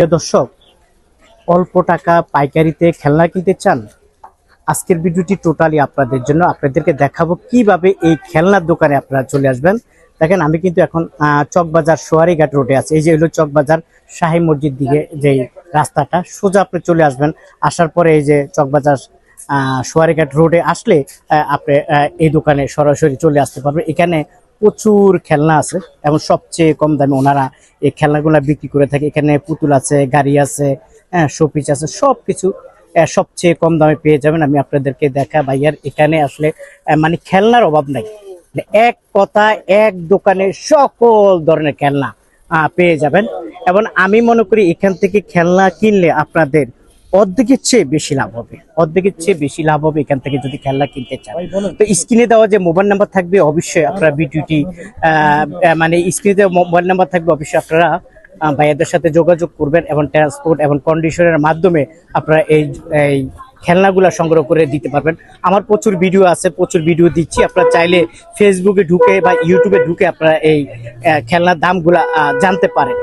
প্রিয় দর্শক, অল্প টাকা পাইকারিতে খেলনা কিনতে চান? আজকের ভিডিওটি টোটালি আপনাদের জন্য। আপনাদেরকে দেখাবো কিভাবে এই খেলনার দোকানে আপনারা চলে আসবেন। দেখেন, আমি কিন্তু এখন চকবাজার সোয়ারিঘাট রোডে আছি। এই যে হলো চকবাজার শাহী মসজিদ দিকে যে রাস্তাটা, সোজা আপনি চলে আসবেন। আসার পরে এই যে চকবাজার সোয়ারিঘাট রোডে আসলে আপনি এই দোকানে সরাসরি চলে আসতে পারবেন। এখানে প্রচুর খেলনা আছে এবং সবচেয়ে কম দামে ওনারা এই খেলনাগুলো বিক্রি করে থাকে। এখানে পুতুল আছে, গাড়ি আছে, শোপিস আছে, সবকিছু সবচেয়ে কম দামে পেয়ে যাবেন। আমি আপনাদেরকে দেখা ভাইয়ার এখানে আসলে মানে খেলনার অভাব নাই। এক কথা, এক দোকানে সকল ধরনের খেলনা পেয়ে যাবেন। এবং আমি মনে করি এখান থেকে খেলনা কিনলে আপনাদের অর্ধেকের চেয়ে বেশি লাভ হবে। অর্ধেকের চেয়ে বেশি লাভ হবে এখান থেকে যদি খেলনা কিনতে চান। তো স্ক্রিনে দেওয়া যে মোবাইল নাম্বার থাকবে, অবশ্যই আপনারা ভিডিওটি মানে স্ক্রিনে দেওয়া মোবাইল নাম্বার থাকবে, অবশ্যই আপনারা ভাইয়াদের সাথে যোগাযোগ করবেন এবং ট্রান্সপোর্ট এবং কন্ডিশনের মাধ্যমে আপনারা এই খেলনাগুলা সংগ্রহ করে দিতে পারবেন। আমার প্রচুর ভিডিও আছে, প্রচুর ভিডিও দিচ্ছি। আপনারা চাইলে ফেসবুকে ঢুকে বা ইউটিউবে ঢুকে আপনারা এই খেলনার দামগুলা জানতে পারেন।